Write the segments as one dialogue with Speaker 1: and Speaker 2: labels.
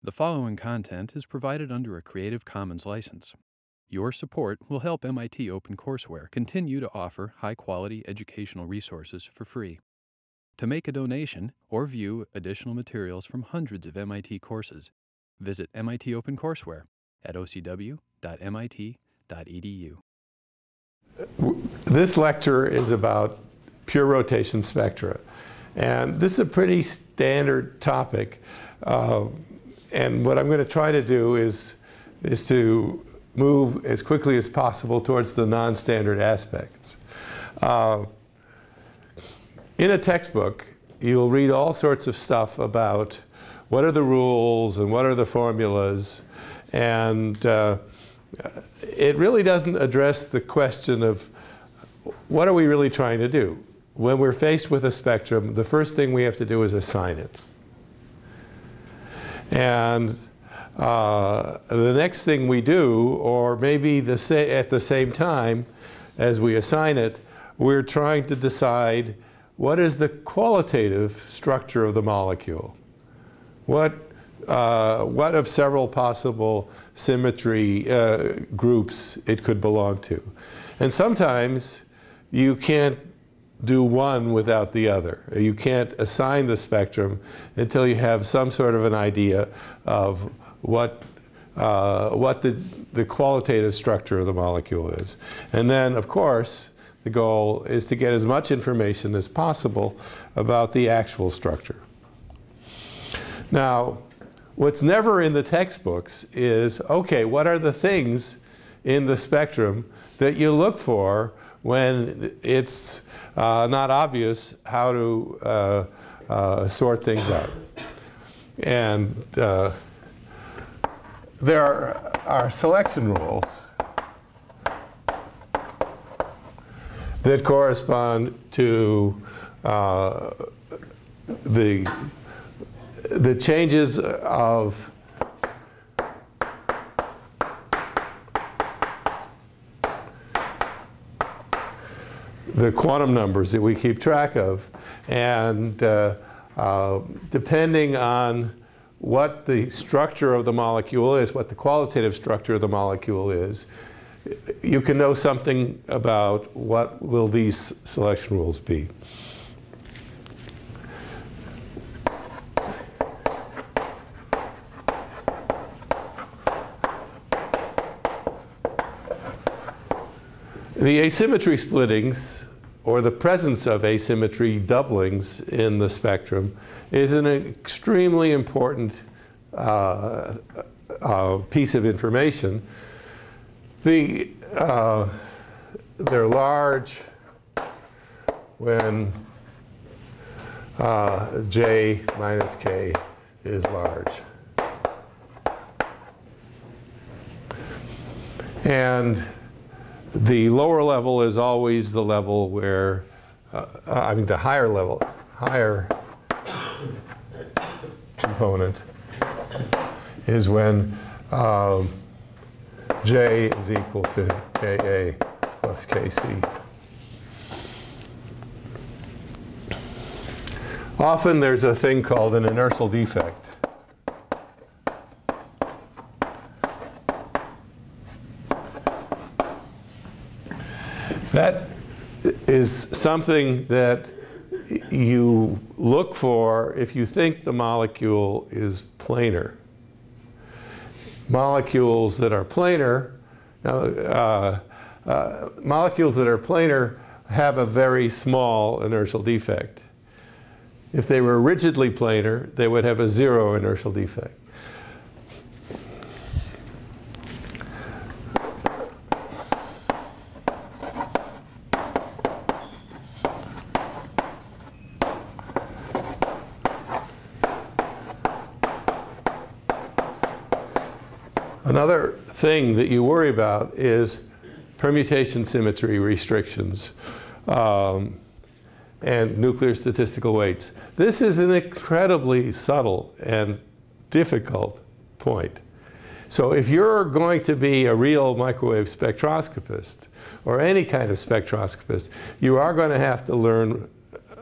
Speaker 1: The following content is provided under a Creative Commons license. Your support will help MIT OpenCourseware continue to offer high-quality educational resources for free. To make a donation or view additional materials from hundreds of MIT courses, visit MIT OpenCourseware at ocw.mit.edu.
Speaker 2: This lecture is about pure rotation spectra. And this is a pretty standard topic. And what I'm going to try to do is to move as quickly as possible towards the non-standard aspects. In a textbook, you'll read all sorts of stuff about what are the rules and what are the formulas. And it really doesn't address the question of what are we really trying to do. When we're faced with a spectrum, the first thing we have to do is assign it. And the next thing we do, or maybe at the same time as we assign it, we're trying to decide what is the qualitative structure of the molecule. What of several possible symmetry groups it could belong to. And sometimes you can't do one without the other. You can't assign the spectrum until you have some sort of an idea of what the qualitative structure of the molecule is. And then, of course, the goal is to get as much information as possible about the actual structure. Now, what's never in the textbooks is, okay, what are the things in the spectrum that you look for when it's not obvious how to sort things out. And there are selection rules that correspond to the changes of the quantum numbers that we keep track of, and depending on what the structure of the molecule is, what the qualitative structure of the molecule is, you can know something about what will these selection rules be. The asymmetry splittings, or the presence of asymmetry doublings in the spectrum, is an extremely important piece of information. They're large when J minus K is large. And the lower level is always the level where, the higher component is when J is equal to Ka plus Kc. Often there's a thing called an inertial defect. That is something that you look for if you think the molecule is planar. Molecules that are planar, have a very small inertial defect. If they were rigidly planar, they would have a zero inertial defect. Another thing that you worry about is permutation symmetry restrictions and nuclear statistical weights. This is an incredibly subtle and difficult point. So if you're going to be a real microwave spectroscopist or any kind of spectroscopist, you are going to have to learn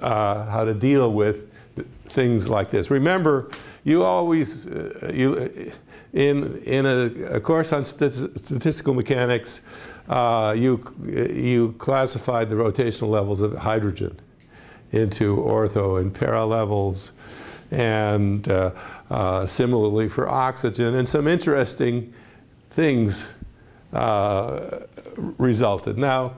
Speaker 2: how to deal with things like this. Remember, you always, in a course on statistical mechanics, you classified the rotational levels of hydrogen into ortho and para levels, and similarly for oxygen, and some interesting things resulted. Now,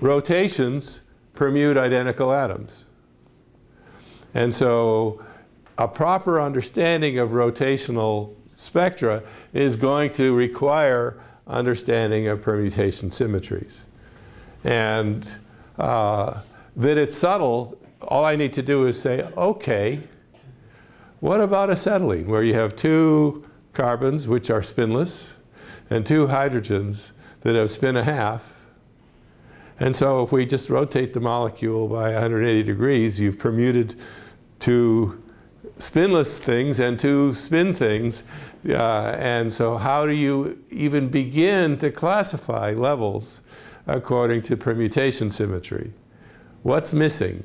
Speaker 2: rotations permute identical atoms. And so a proper understanding of rotational spectra is going to require understanding of permutation symmetries. And that it's subtle, all I need to do is say, okay, what about acetylene, where you have 2 carbons, which are spinless, and 2 hydrogens that have spin 1/2. And so if we just rotate the molecule by 180 degrees, you've permuted 2 spinless things and 2 spin things. And so how do you even begin to classify levels according to permutation symmetry? What's missing?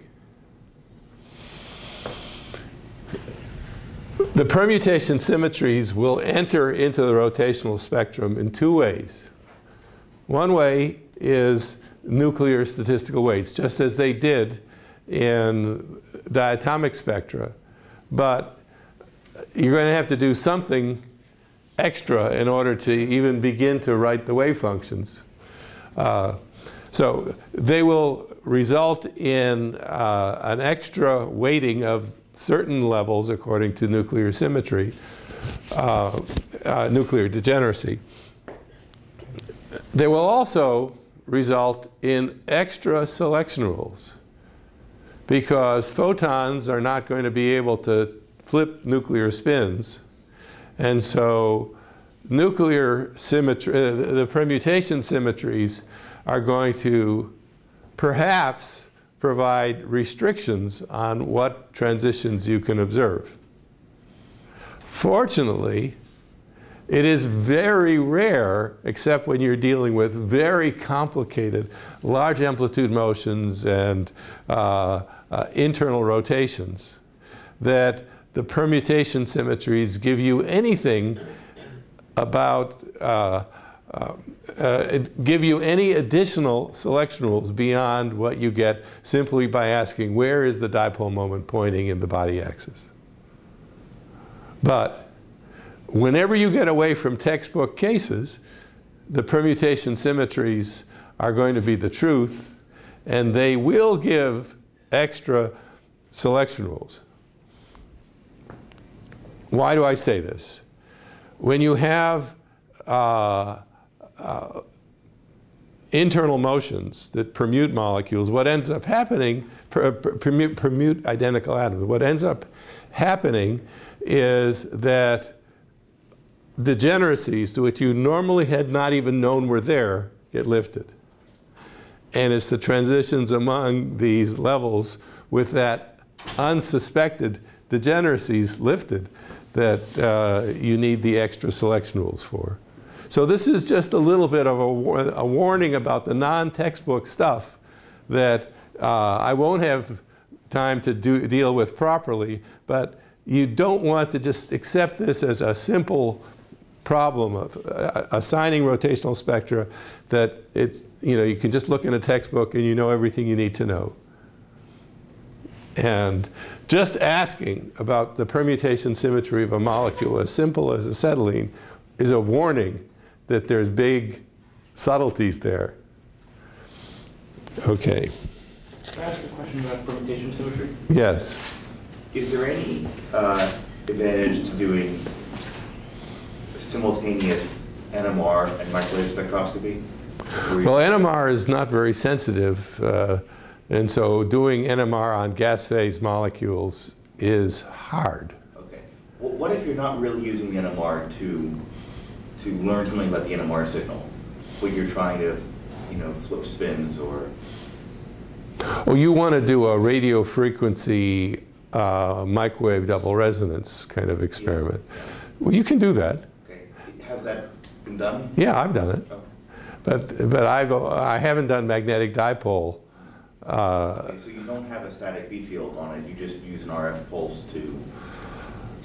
Speaker 2: The permutation symmetries will enter into the rotational spectrum in 2 ways. One way is nuclear statistical weights, just as they did in diatomic spectra. But you're going to have to do something extra in order to even begin to write the wave functions. So they will result in an extra weighting of certain levels according to nuclear symmetry, nuclear degeneracy. They will also result in extra selection rules, because photons are not going to be able to flip nuclear spins. And so nuclear symmetry, the permutation symmetries are going to perhaps provide restrictions on what transitions you can observe. Fortunately, it is very rare, except when you're dealing with very complicated large amplitude motions and internal rotations, that the permutation symmetries give you anything about give you any additional selection rules beyond what you get simply by asking where is the dipole moment pointing in the body axis. But whenever you get away from textbook cases, the permutation symmetries are going to be the truth, and they will give extra selection rules. Why do I say this? When you have internal motions that permute molecules, what ends up happening, permute identical atoms, what ends up happening is that degeneracies to which you normally had not even known were there get lifted. And it's the transitions among these levels with that unsuspected degeneracies lifted that you need the extra selection rules for. So this is just a little bit of a warning about the non-textbook stuff that I won't have time to deal with properly, but you don't want to just accept this as a simple problem of assigning rotational spectra, that it's, you can just look in a textbook and you know everything you need to know. And just asking about the permutation symmetry of a molecule as simple as acetylene is a warning that there's big subtleties there. Okay.
Speaker 3: Can I ask a question about permutation symmetry?
Speaker 2: Yes.
Speaker 3: Is there any advantage to doing simultaneous NMR and microwave spectroscopy?
Speaker 2: Well, NMR is not very sensitive, and so doing NMR on gas phase molecules is hard.
Speaker 3: Okay. Well, what if you're not really using the NMR to learn something about the NMR signal, but you're trying to, flip spins or?
Speaker 2: Well, you want to do a radio frequency microwave double resonance kind of experiment. Yeah. Well, you can do that.
Speaker 3: Okay. Has that been done?
Speaker 2: Yeah, I've done it.
Speaker 3: Oh.
Speaker 2: But I haven't done magnetic dipole.
Speaker 3: Okay, so you don't have a static B field on it. You just use an RF pulse to.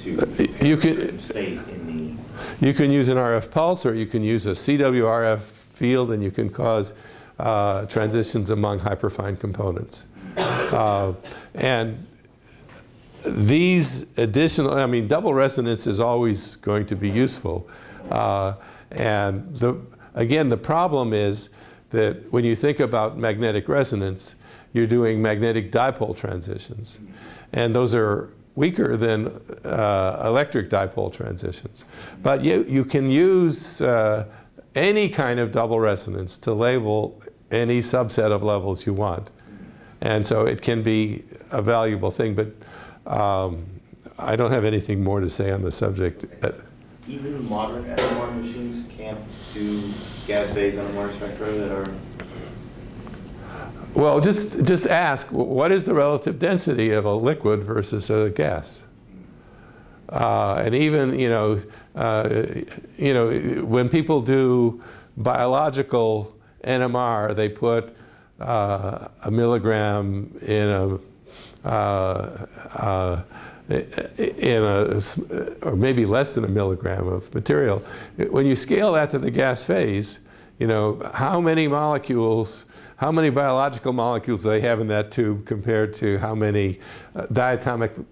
Speaker 3: you can state in the.
Speaker 2: You can use an RF pulse, or you can use a CWRF field, and you can cause transitions among hyperfine components. And these additional, I mean, double resonance is always going to be useful. And again, the problem is that when you think about magnetic resonance, you're doing magnetic dipole transitions. And those are weaker than electric dipole transitions. But you can use any kind of double resonance to label any subset of levels you want. And so it can be a valuable thing, but I don't have anything more to say on the subject.
Speaker 3: Even modern NMR machines can't do gas phase NMR spectra that are.
Speaker 2: Well, just ask, what is the relative density of a liquid versus a gas? And even, when people do biological NMR, they put a milligram in or maybe less than a milligram of material. When you scale that to the gas phase, how many molecules, how many biological molecules do they have in that tube compared to how many diatomic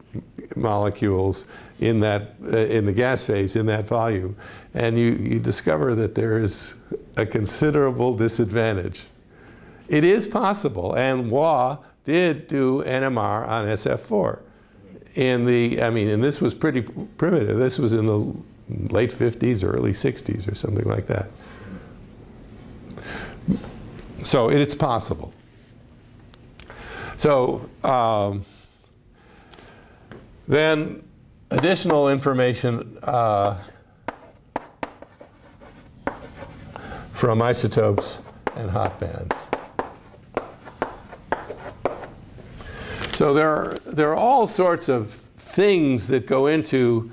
Speaker 2: molecules in the gas phase in that volume? And you discover that there is a considerable disadvantage. It is possible, and Wah did do NMR on SF4. And this was pretty primitive. This was in the late 50s or early 60s or something like that. So it's possible. So then additional information from isotopes and hot bands. So there are all sorts of things that go into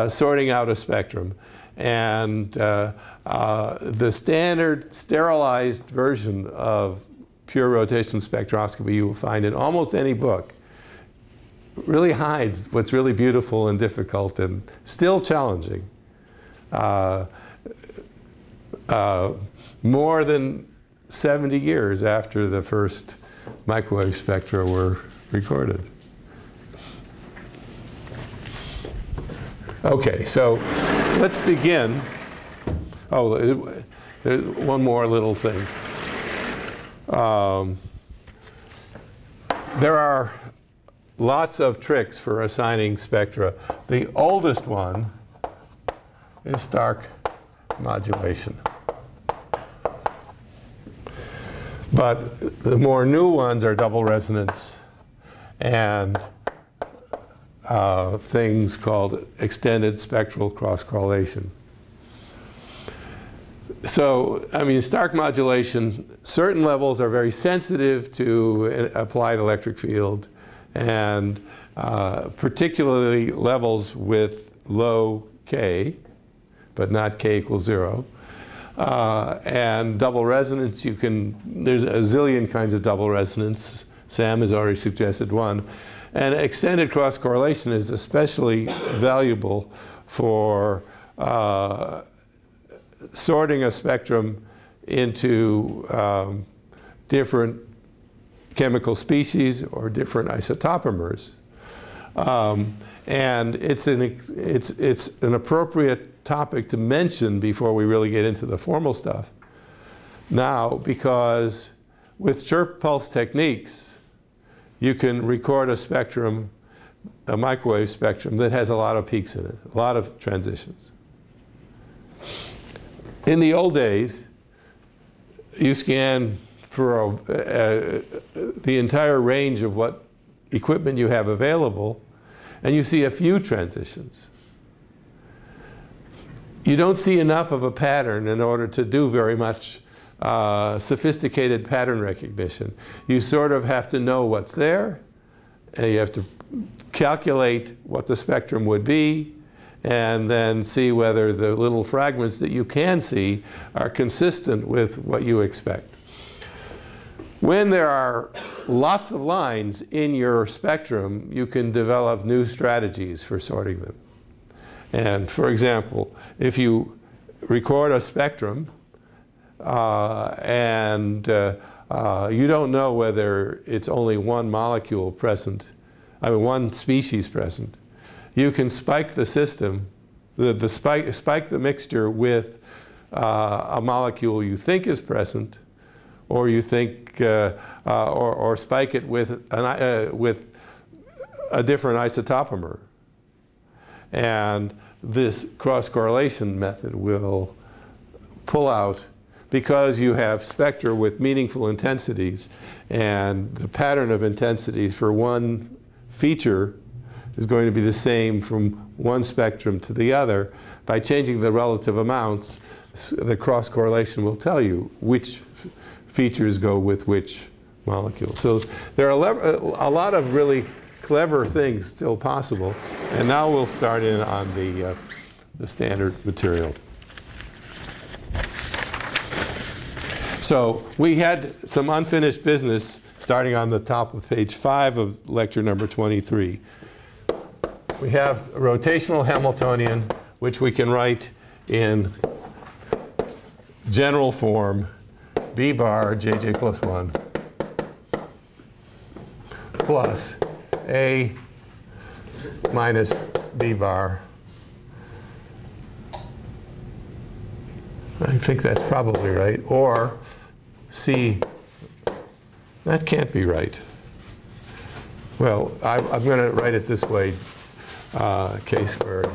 Speaker 2: sorting out a spectrum. And the standard sterilized version of pure rotation spectroscopy you will find in almost any book really hides what's really beautiful and difficult and still challenging. More than 70 years after the first microwave spectra were recorded. Okay, so let's begin. Oh, there's one more little thing. There are lots of tricks for assigning spectra. The oldest one is Stark modulation. But the more new ones are double resonance and things called extended spectral cross-correlation. So, Stark modulation, certain levels are very sensitive to an applied electric field, and particularly levels with low K, but not K equals 0. And double resonance, there's a zillion kinds of double resonance. Sam has already suggested one. And extended cross-correlation is especially valuable for sorting a spectrum into different chemical species or different isotopomers. And it's an appropriate topic to mention before we really get into the formal stuff now, because with chirp pulse techniques, you can record a spectrum, a microwave spectrum, that has a lot of peaks in it, a lot of transitions. In the old days, you scan for the entire range of what equipment you have available, and you see a few transitions. You don't see enough of a pattern in order to do very much sophisticated pattern recognition. You sort of have to know what's there, and you have to calculate what the spectrum would be, and then see whether the little fragments that you can see are consistent with what you expect. When there are lots of lines in your spectrum, you can develop new strategies for sorting them. And for example, if you record a spectrum and you don't know whether it's only one molecule present, I mean one species present, you can spike the system, spike the mixture with a molecule you think is present, or you think, or spike it with a different isotopomer. And this cross-correlation method will pull out, because you have spectra with meaningful intensities, and the pattern of intensities for one feature is going to be the same from one spectrum to the other. By changing the relative amounts, the cross-correlation will tell you which features go with which molecule. So there are a lot of really clever things still possible. And now we'll start in on the standard material. So we had some unfinished business starting on the top of page 5 of lecture number 23. We have a rotational Hamiltonian, which we can write in general form, b bar jj plus 1 plus a minus b bar. I think that's probably right. Or c, that can't be right. Well, I'm going to write it this way, k squared.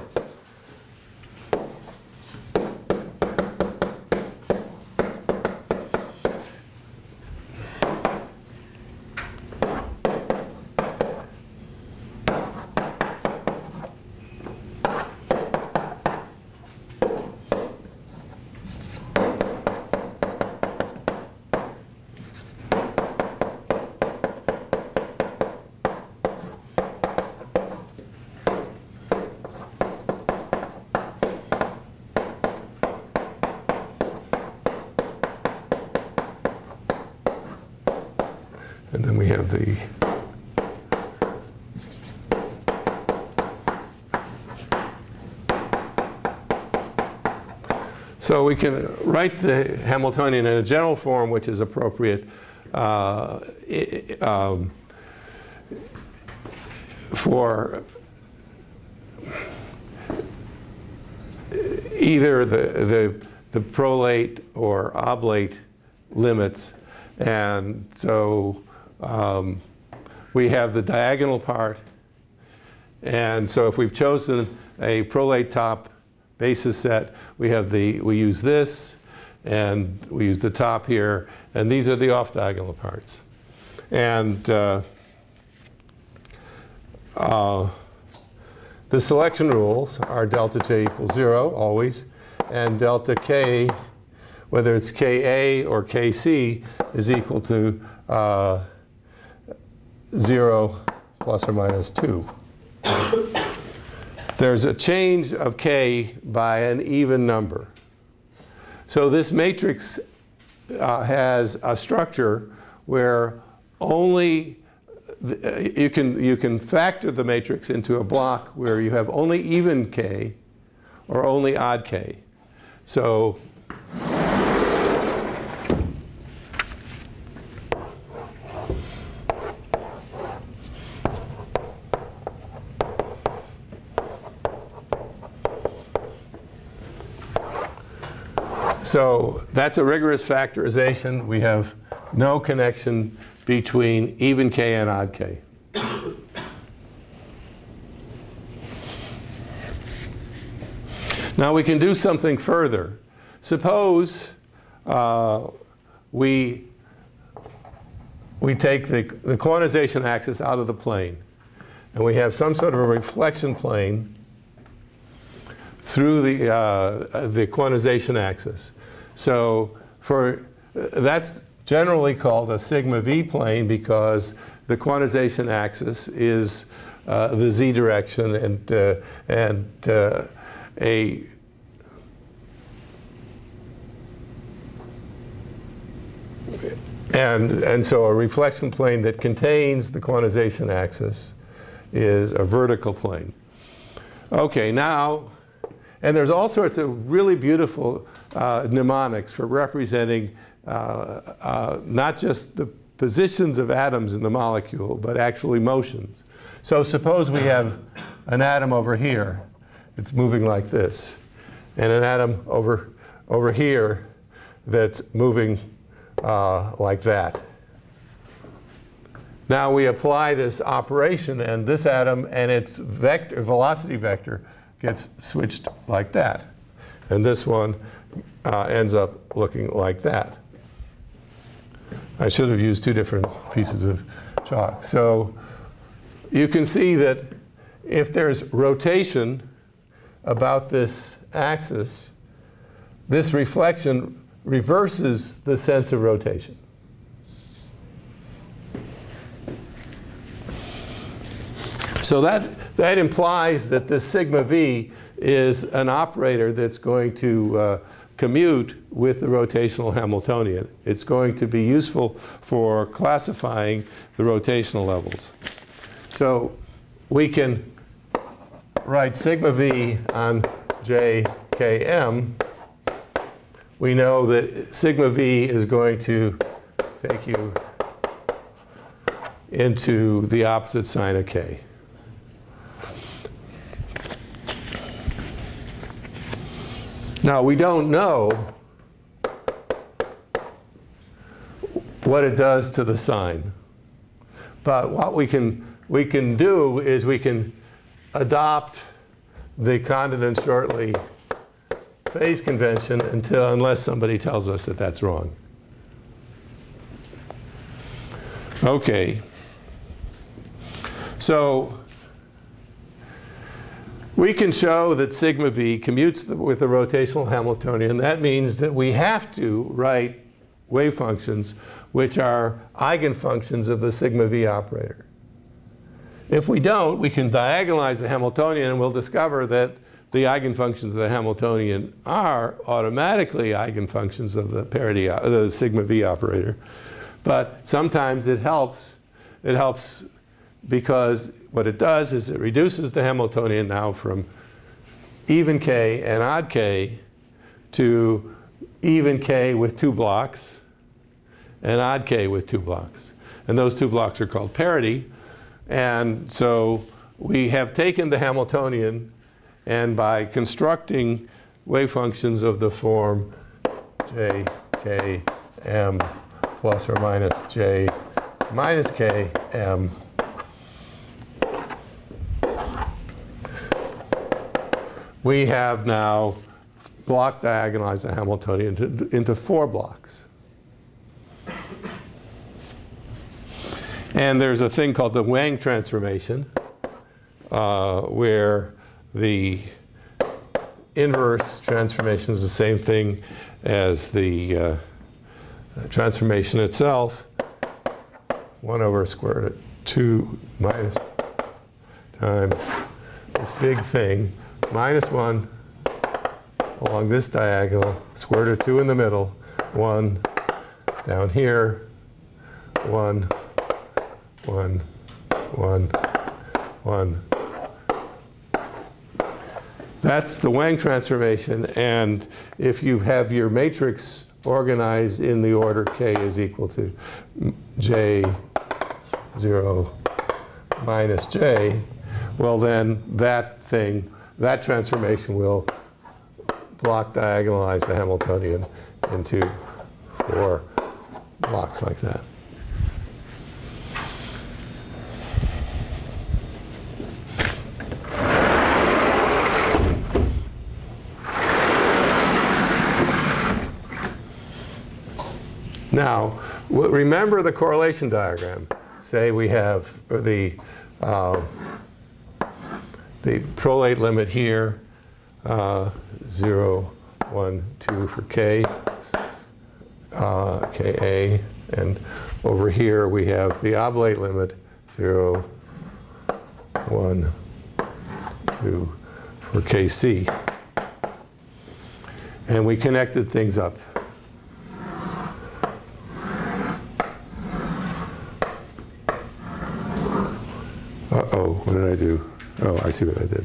Speaker 2: And then we have the so we can write the Hamiltonian in a general form, which is appropriate for either the prolate or oblate limits. And so we have the diagonal part. And so if we've chosen a prolate top basis set, we use this, and we use the top here, and these are the off-diagonal parts. And the selection rules are delta j equals 0 always, and delta k, whether it's ka or kc, is equal to 0 plus or minus 2. There's a change of k by an even number. So this matrix has a structure where only you can factor the matrix into a block where you have only even k or only odd k. So that's a rigorous factorization. We have no connection between even k and odd k. Now we can do something further. Suppose we take the quantization axis out of the plane, and we have some sort of a reflection plane through the quantization axis. So that's generally called a sigma v plane, because the quantization axis is the z direction, and so a reflection plane that contains the quantization axis is a vertical plane. Okay, now And there's all sorts of really beautiful mnemonics for representing not just the positions of atoms in the molecule, but actually motions. So suppose we have an atom over here. It's moving like this. And an atom over here that's moving like that. Now we apply this operation, and this atom and its velocity vector gets switched like that. And this one ends up looking like that. I should have used two different pieces of chalk. So you can see that if there's rotation about this axis, this reflection reverses the sense of rotation. So that implies that this sigma v is an operator that's going to commute with the rotational Hamiltonian. It's going to be useful for classifying the rotational levels. So we can write sigma v on jkm. We know that sigma v is going to take you into the opposite sign of k. Now, we don't know what it does to the sign. But what we can do is we can adopt the Condon-Shortley phase convention unless somebody tells us that that's wrong. Okay. So we can show that sigma v commutes with the rotational Hamiltonian. That means that we have to write wave functions which are eigenfunctions of the sigma v operator. If we don't, we can diagonalize the Hamiltonian, and we'll discover that the eigenfunctions of the Hamiltonian are automatically eigenfunctions of the parity, the sigma v operator. But sometimes it helps. It helps because what it does is it reduces the Hamiltonian now from even k and odd k to even k with 2 blocks and odd k with 2 blocks. And those 2 blocks are called parity. And so we have taken the Hamiltonian, and by constructing wave functions of the form j, k, m plus or minus j minus k, m, we have now block diagonalized the Hamiltonian into 4 blocks. And there's a thing called the Wang transformation, where the inverse transformation is the same thing as the transformation itself. 1 over square root of 2 minus times this big thing, minus 1 along this diagonal, square root of 2 in the middle, 1 down here, 1, 1, 1, 1. That's the Wang transformation, and if you have your matrix organized in the order k is equal to j 0 minus j, well then that transformation will block diagonalize the Hamiltonian into 4 blocks like that. Now, remember the correlation diagram. Say we have the prolate limit here, 0, 1, 2 for k, ka, and over here we have the oblate limit, 0, 1, 2 for kc. And we connected things up. Uh-oh, what did I do? Oh, I see what I did.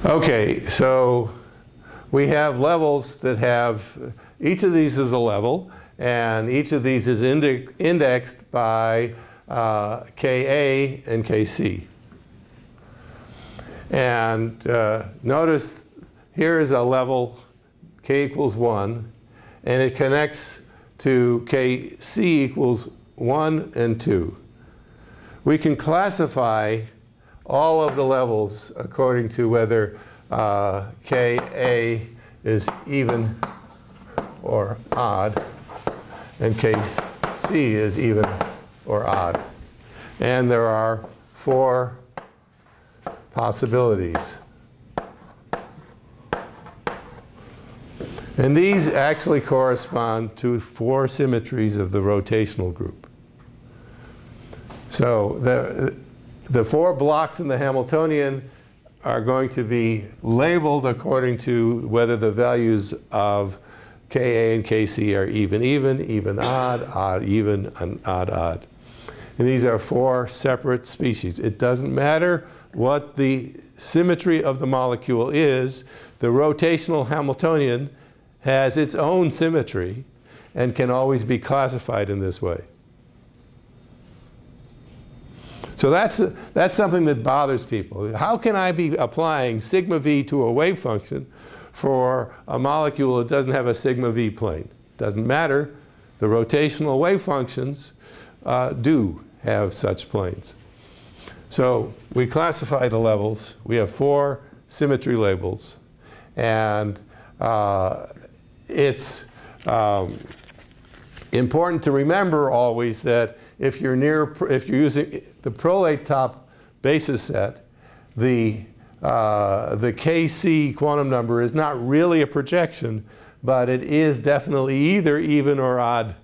Speaker 2: Okay, so we have levels that have, each of these is a level, and each of these is indexed by Ka and Kc. And notice here is a level k equals 1, and it connects to Kc equals 1 and 2. We can classify all of the levels according to whether Ka is even or odd, and Kc is even or odd. And there are 4 possibilities. And these actually correspond to 4 symmetries of the rotational group. So the 4 blocks in the Hamiltonian are going to be labeled according to whether the values of Ka and Kc are even, odd, even, and odd. And these are 4 separate species. It doesn't matter what the symmetry of the molecule is. The rotational Hamiltonian has its own symmetry and can always be classified in this way. So that's something that bothers people. How can I be applying sigma v to a wave function for a molecule that doesn't have a sigma v plane? Doesn't matter. The rotational wave functions do have such planes. So we classify the levels. We have 4 symmetry labels, and it's important to remember always that if you're using the prolate top basis set, the Kc quantum number is not really a projection, but it is definitely either even or odd.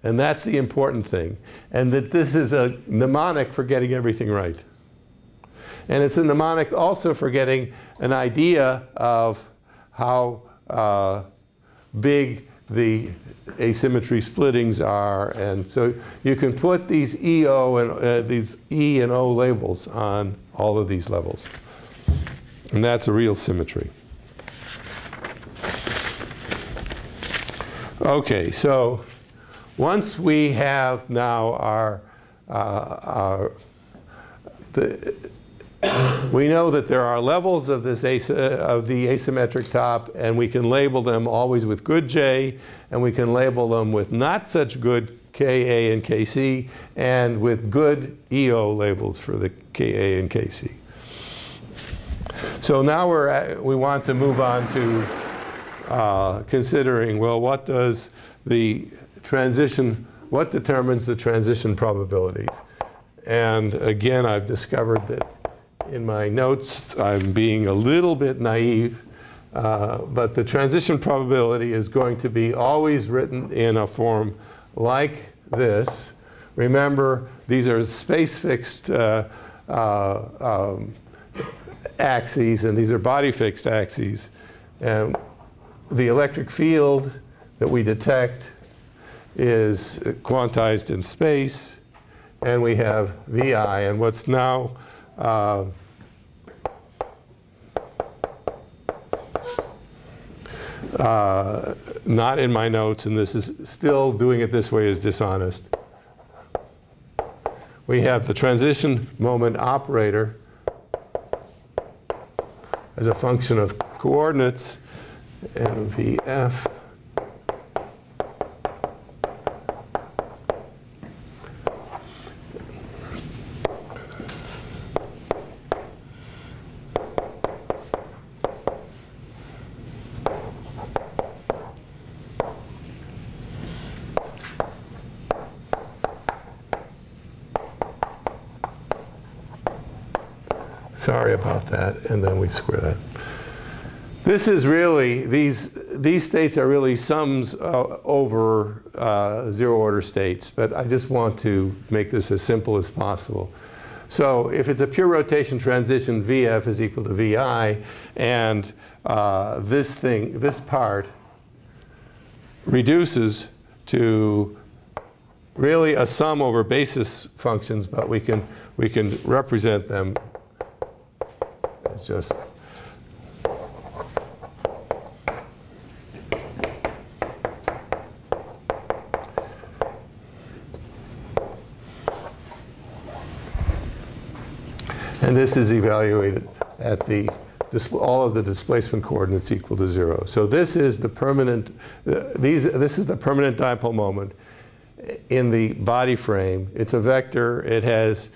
Speaker 2: And that's the important thing. And that this is a mnemonic for getting everything right. And it's a mnemonic also for getting an idea of how big the asymmetry splittings are. And so you can put these EO and these E and O labels on all of these levels. And that's a real symmetry. Okay, so once we have now we know that there are levels of this of the asymmetric top, and we can label them always with good J, and we can label them with not such good Ka and Kc, and with good EO labels for the Ka and Kc. So now we want to move on to considering, well, what does the transition, what determines the transition probabilities? And again, I've discovered that in my notes I'm being a little bit naive, but the transition probability is going to be always written in a form like this. Remember, these are space-fixed axes, and these are body-fixed axes. And the electric field that we detect is quantized in space, and we have VI. And what's now not in my notes, and this is still doing it this way is dishonest. We have the transition moment operator as a function of coordinates, and VF sorry about that, and then we square that. This is really, these states are really sums over zero-order states, but I just want to make this as simple as possible. So if it's a pure rotation transition, VF is equal to VI, and this part reduces to really a sum over basis functions, but we can represent them as just And this is evaluated at the all of the displacement coordinates equal to 0. So this is the permanent, this is the permanent dipole moment in the body frame. It's a vector. It has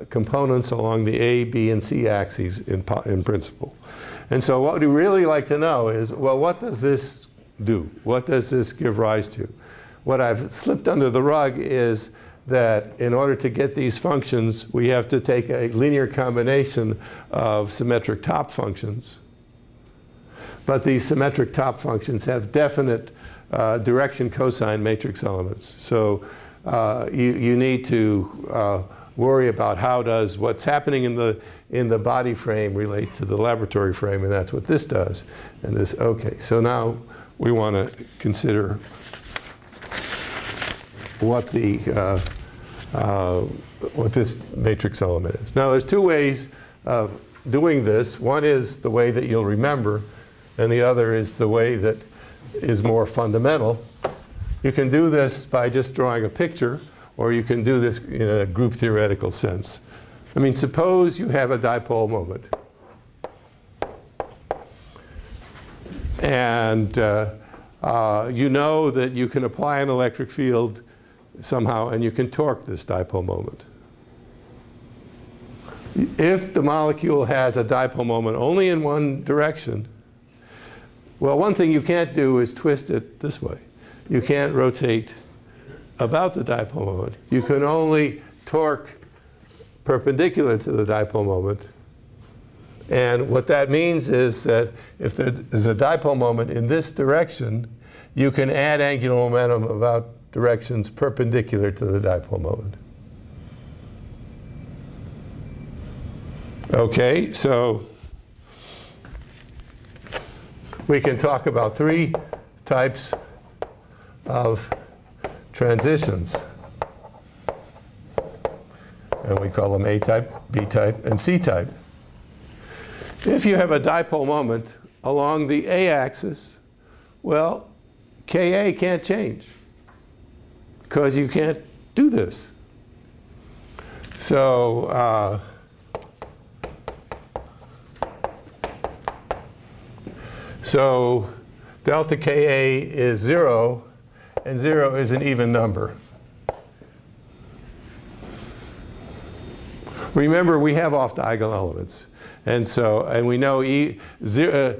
Speaker 2: components along the A, B, and C axes in principle. And so what we really like to know is, well, what does this do? What does this give rise to? What I've slipped under the rug is that in order to get these functions, we have to take a linear combination of symmetric top functions. But these symmetric top functions have definite direction cosine matrix elements. So you need to worry about how does what's happening in the body frame relate to the laboratory frame, and that's what this does. And this, okay, so now we want to consider what this matrix element is. Now there's two ways of doing this. One is the way that you'll remember, and the other is the way that is more fundamental. You can do this by just drawing a picture, or you can do this in a group theoretical sense. I mean, suppose you have a dipole moment. And you know that you can apply an electric field somehow, and you can torque this dipole moment. If the molecule has a dipole moment only in one direction, well, one thing you can't do is twist it this way. You can't rotate about the dipole moment. You can only torque perpendicular to the dipole moment. And what that means is that if there is a dipole moment in this direction, you can add angular momentum about directions perpendicular to the dipole moment. Okay, so we can talk about three types of transitions. And we call them A-type, B-type, and C-type. If you have a dipole moment along the A-axis, well, Ka can't change, because you can't do this. So delta Ka is 0, and 0 is an even number. Remember, we have off-diagonal elements. And we know the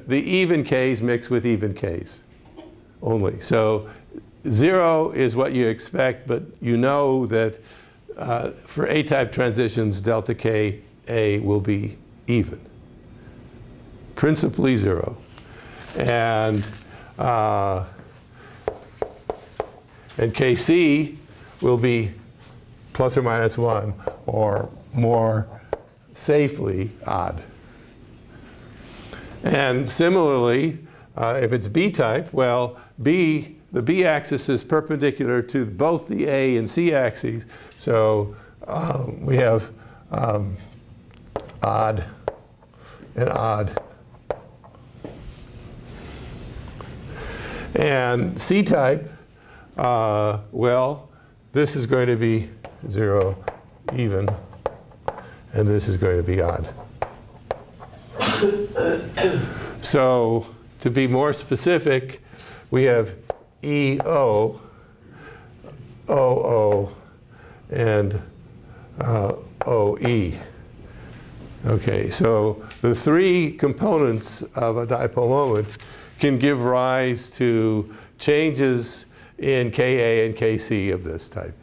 Speaker 2: even k's mix with even k's only. So 0 is what you expect, but you know that for A-type transitions, delta Ka will be even. Principally 0. And Kc will be plus or minus 1, or more safely odd. And similarly, if it's B-type, well, the B-axis is perpendicular to both the A and C axes. So we have odd and odd. And C-type, well, this is going to be 0, even, and this is going to be odd. So to be more specific, we have EO, OO, and OE. Okay, so the three components of a dipole moment can give rise to changes in Ka and Kc of this type.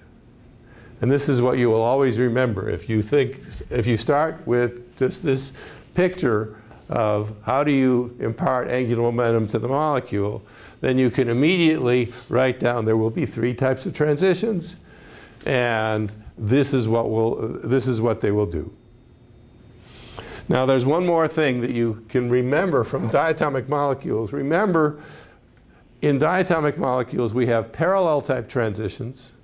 Speaker 2: And this is what you will always remember. If you start with just this picture of how do you impart angular momentum to the molecule, then you can immediately write down there will be three types of transitions, and this is what they will do. Now there's one more thing that you can remember from diatomic molecules. Remember, in diatomic molecules we have parallel type transitions.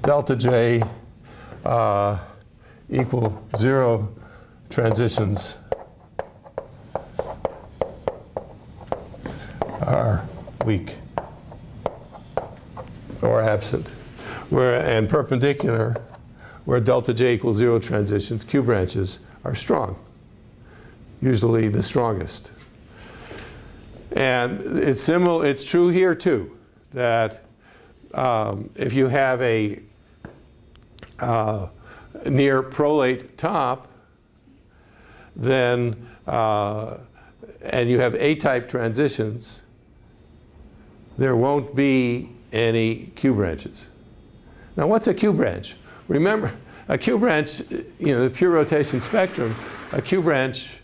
Speaker 2: Delta J equal 0 transitions are weak or absent. and perpendicular, where delta J equals 0 transitions, Q branches are strong, usually the strongest. And it's similar, it's true here too, that if you have a near prolate top, then and you have A-type transitions, there won't be any Q branches. Now, what's a Q branch? Remember, a Q branch, the pure rotation spectrum, a Q branch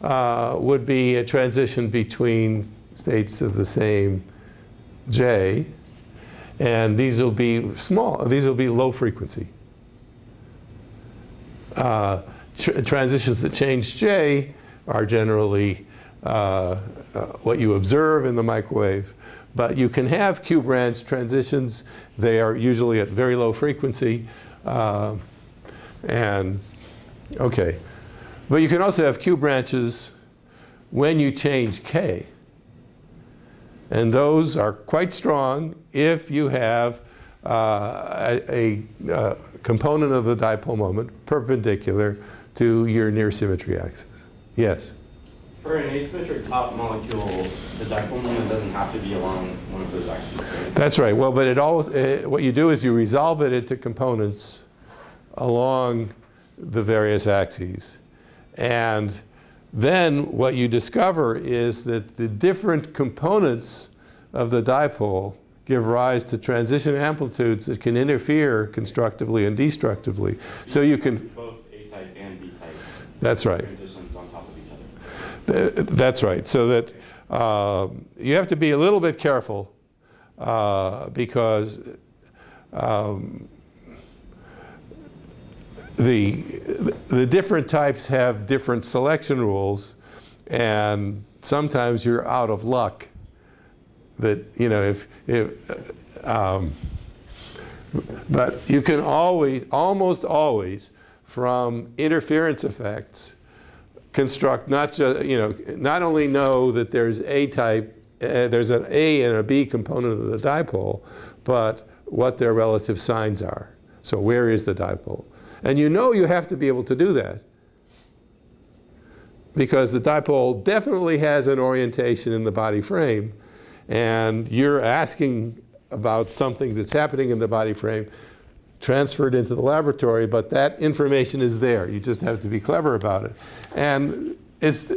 Speaker 2: would be a transition between states of the same J, and these will be small. These will be low frequency. Transitions that change J are generally what you observe in the microwave. But you can have Q branch transitions. They are usually at very low frequency. Okay. But you can also have Q branches when you change K. And those are quite strong if you have a component of the dipole moment perpendicular to your near symmetry axis. Yes?
Speaker 4: For an asymmetric top molecule, the dipole moment doesn't have to be along one of those axes, right?
Speaker 2: That's right. Well, but it always, what you do is you resolve it into components along the various axes. And then what you discover is that the different components of the dipole give rise to transition amplitudes that can interfere constructively and destructively. So you can
Speaker 4: both A-type and B-type.
Speaker 2: That's right.
Speaker 4: Transitions on top of each other.
Speaker 2: That's right. So that you have to be a little bit careful because the different types have different selection rules, and sometimes you're out of luck. That but you can almost always, from interference effects, construct not only know that there's there's an A and a B component of the dipole, but what their relative signs are. So where is the dipole? And you have to be able to do that, because the dipole definitely has an orientation in the body frame, and you're asking about something that's happening in the body frame transferred into the laboratory, but that information is there. You just have to be clever about it. And it's,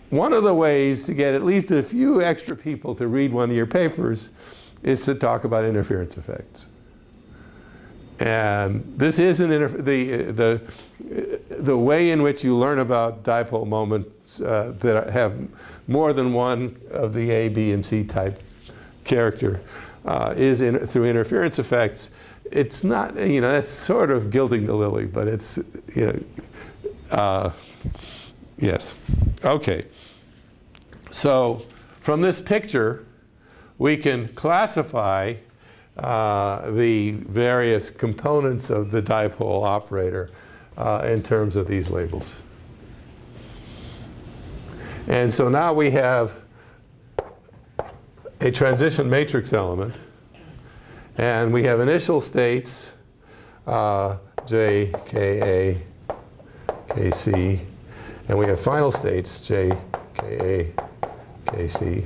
Speaker 2: one of the ways to get at least a few extra people to read one of your papers is to talk about interference effects. And this is the way in which you learn about dipole moments that have more than one of the A, B, and C type character is through interference effects. It's not, that's sort of gilding the lily, but it's, yes. Okay. So from this picture, we can classify the various components of the dipole operator in terms of these labels. And so now we have a transition matrix element, and we have initial states J, K, A, K, C, and we have final states J, K, A, K, C.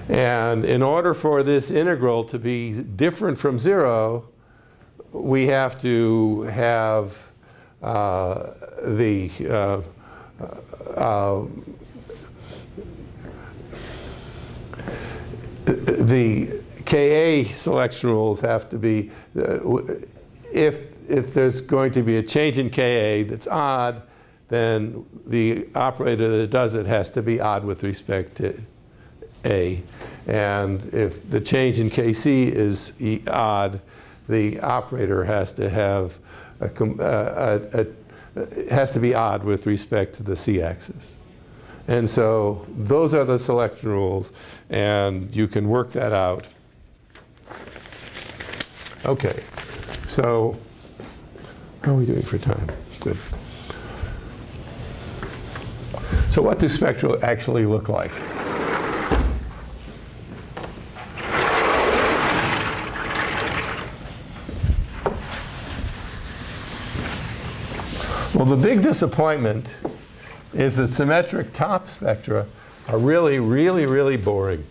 Speaker 2: And in order for this integral to be different from 0, we have to have the Ka selection rules have to be, if there's going to be a change in Ka that's odd, then the operator that does it has to be odd with respect to A. And if the change in Kc is odd, the operator has to have has to be odd with respect to the C-axis. And so those are the selection rules, and you can work that out. Okay, so how are we doing for time? Good. So what do spectra actually look like? Well, the big disappointment is that symmetric top spectra are really, really, really boring.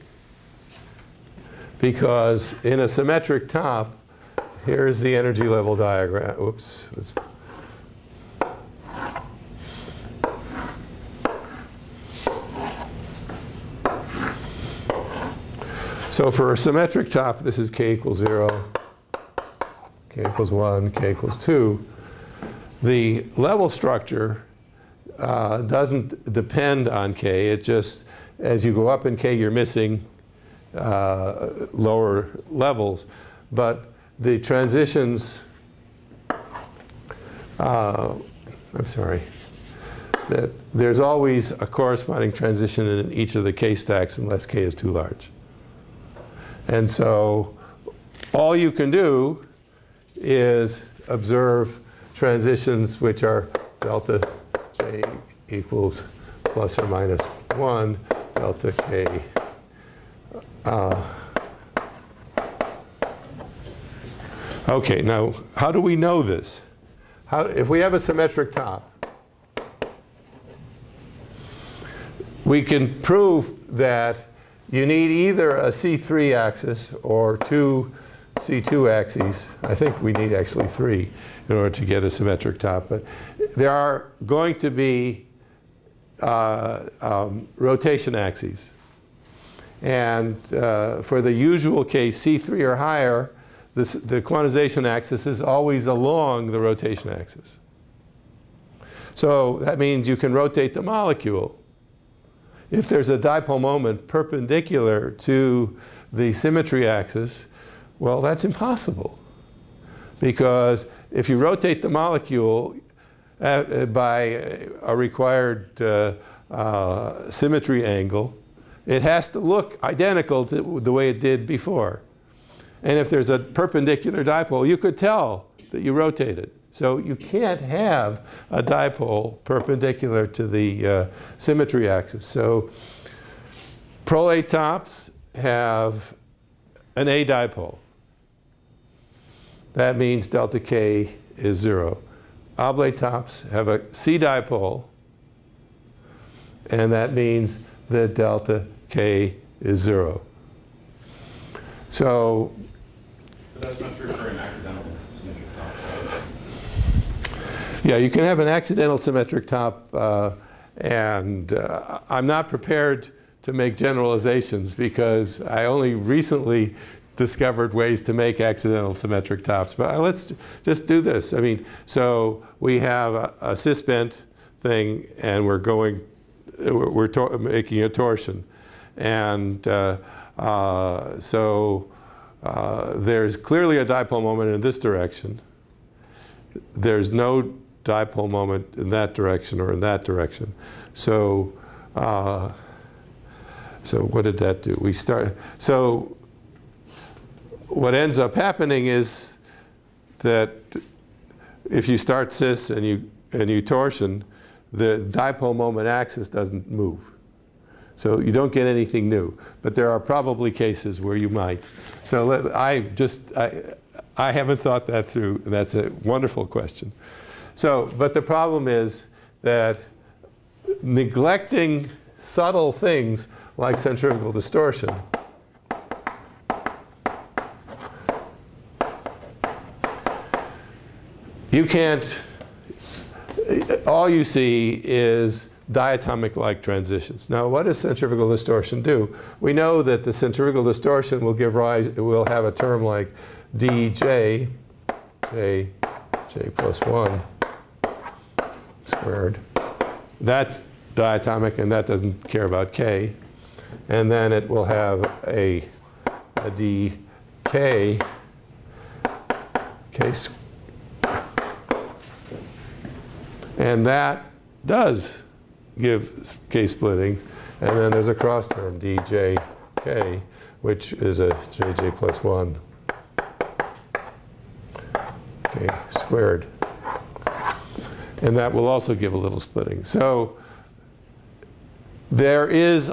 Speaker 2: Because in a symmetric top, here's the energy level diagram. Oops. So for a symmetric top, this is k equals 0, k equals 1, k equals 2. The level structure doesn't depend on k. It just, as you go up in k, you're missing lower levels. But the transitions, I'm sorry, that there's always a corresponding transition in each of the k stacks unless k is too large. And so all you can do is observe transitions which are delta j equals plus or minus 1, delta k. Okay, now how do we know this? If we have a symmetric top, we can prove that you need either a C3 axis or two C2 axes. I think we need actually 3 in order to get a symmetric top. But there are going to be rotation axes. And for the usual case, C3 or higher, the quantization axis is always along the rotation axis. So that means you can rotate the molecule. If there's a dipole moment perpendicular to the symmetry axis, well, that's impossible. Because if you rotate the molecule by a required symmetry angle, it has to look identical to the way it did before. And if there's a perpendicular dipole, you could tell that you rotated. So you can't have a dipole perpendicular to the symmetry axis. So prolate tops have an A dipole. That means delta K is 0. Oblate tops have a C dipole, and that means that delta K is 0. So
Speaker 4: but that's not true for an accidental symmetric top, right?
Speaker 2: Yeah, you can have an accidental symmetric top, and I'm not prepared to make generalizations because I only recently discovered ways to make accidental symmetric tops. But let's just do this. I mean, so we have a cisbent thing, and we're making a torsion. And so there's clearly a dipole moment in this direction. There's no dipole moment in that direction or in that direction. So, so what did that do? So what ends up happening is that if you start cis and you torsion, the dipole moment axis doesn't move. So you don't get anything new. But there are probably cases where you might. So I haven't thought that through, and that's a wonderful question. So, but the problem is that neglecting subtle things like centrifugal distortion you can't, all you see is diatomic-like transitions. Now, what does centrifugal distortion do? We know that the centrifugal distortion will give rise, it will have a term like dj, j plus 1 squared. That's diatomic, and that doesn't care about k. And then it will have a dk, k squared. And that does give k splittings. And then there's a cross term, djk, which is a jj plus 1 k squared. And that will also give a little splitting. So there is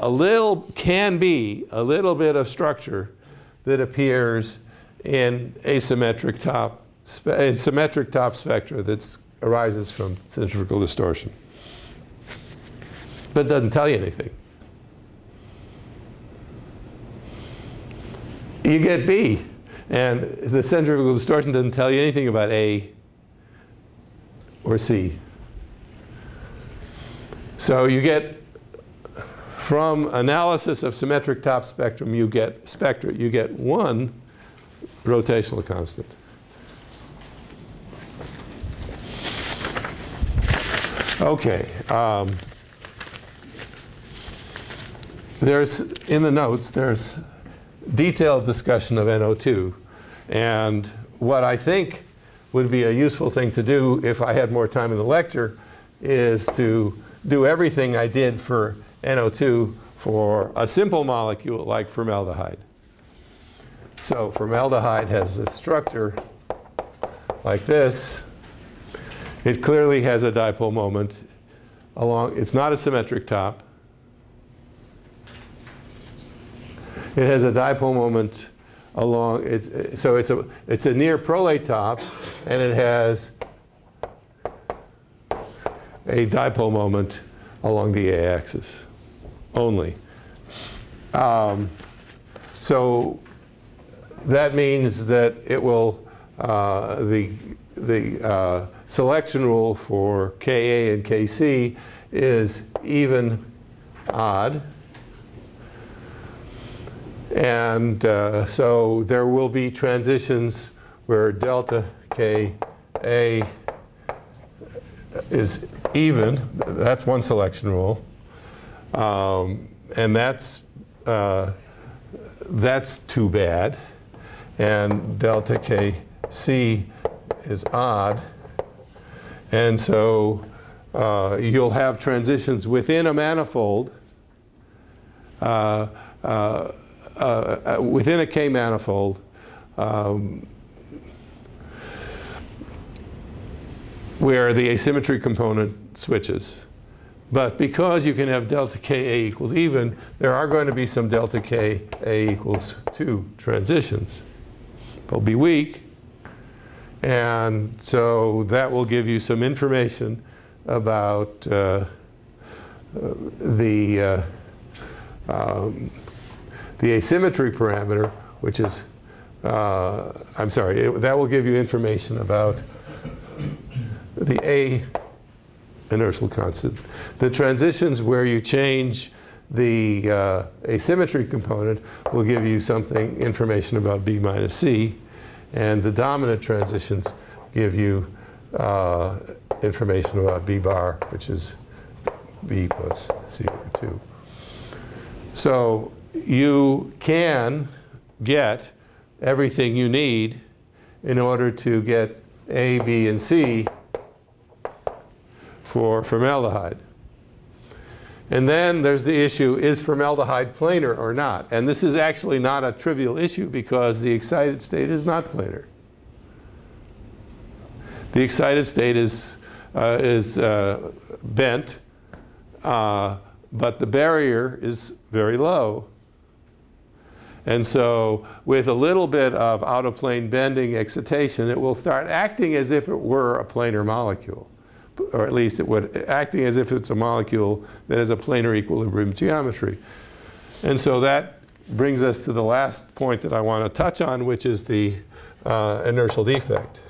Speaker 2: can be a little bit of structure that appears in asymmetric top, in symmetric top spectra that's arises from centrifugal distortion. But it doesn't tell you anything. You get B. And the centrifugal distortion doesn't tell you anything about A or C. So you get, from analysis of symmetric top spectrum, you get spectra. You get one rotational constant. Okay. There's, in the notes, there's detailed discussion of NO2. And what I think would be a useful thing to do if I had more time in the lecture is to do everything I did for NO2 for a simple molecule like formaldehyde. So formaldehyde has this structure like this. It clearly has a dipole moment along, it's not a symmetric top. It has a dipole moment along, so it's a near prolate top, and it has a dipole moment along the A-axis only. So that means that it will, the selection rule for Ka and Kc is even odd. And so there will be transitions where delta Ka is even. That's one selection rule. And that's too bad. And delta Kc is odd. And so you'll have transitions within a manifold, within a K manifold, where the asymmetry component switches. But because you can have delta Ka equals even, there are going to be some delta Ka equals 2 transitions. They'll be weak. And so that will give you some information about the asymmetry parameter, which is, I'm sorry, that will give you information about the A inertial constant. The transitions where you change the asymmetry component will give you something, information about B minus C. And the dominant transitions give you information about B bar, which is B plus C over 2. So you can get everything you need in order to get A, B, and C for formaldehyde. And then there's the issue, is formaldehyde planar or not? And this is actually not a trivial issue because the excited state is not planar. The excited state is bent, but the barrier is very low. And so with a little bit of out-of-plane bending excitation, it will start acting as if it were a planar molecule. Or at least it would, acting as if it's a molecule that has a planar equilibrium geometry. And so that brings us to the last point that I want to touch on, which is the inertial defect.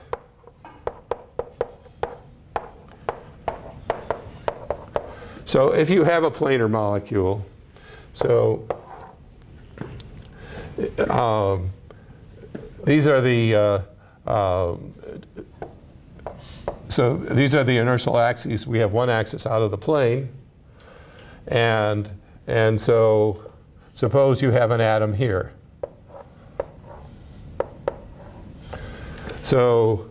Speaker 2: So if you have a planar molecule, so these are the so these are the inertial axes. We have one axis out of the plane. And so suppose you have an atom here. So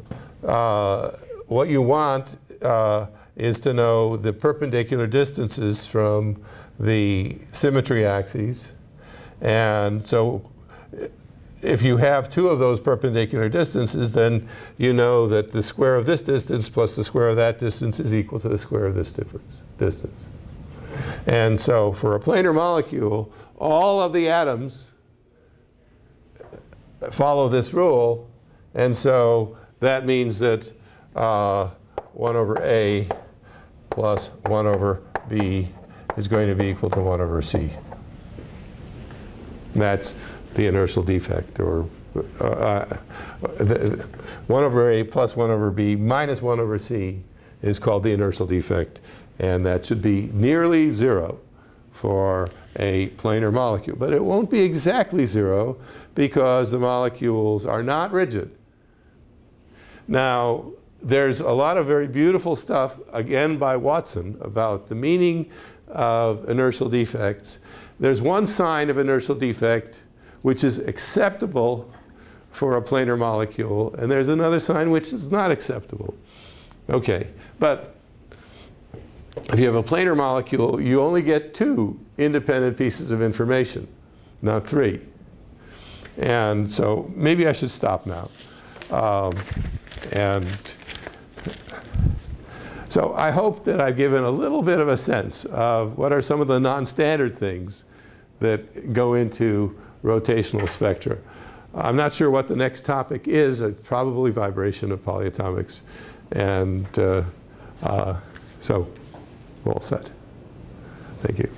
Speaker 2: what you want is to know the perpendicular distances from the symmetry axes. And so if you have 2 of those perpendicular distances, then you know that the square of this distance plus the square of that distance is equal to the square of this distance. And so for a planar molecule, all of the atoms follow this rule. And so that means that 1 over A plus 1 over B is going to be equal to 1 over C. And that's the inertial defect, or 1 over A plus 1 over B minus 1 over C is called the inertial defect, and that should be nearly 0 for a planar molecule. But it won't be exactly 0 because the molecules are not rigid. Now, there's a lot of very beautiful stuff, again by Watson, about the meaning of inertial defects. There's one sign of inertial defect which is acceptable for a planar molecule, and there's another sign which is not acceptable. Okay, but if you have a planar molecule, you only get 2 independent pieces of information, not 3. And so maybe I should stop now. And so I hope that I've given a little bit of a sense of what are some of the non-standard things that go into rotational spectra. I'm not sure what the next topic is, probably vibration of polyatomics. And so, all set. Thank you.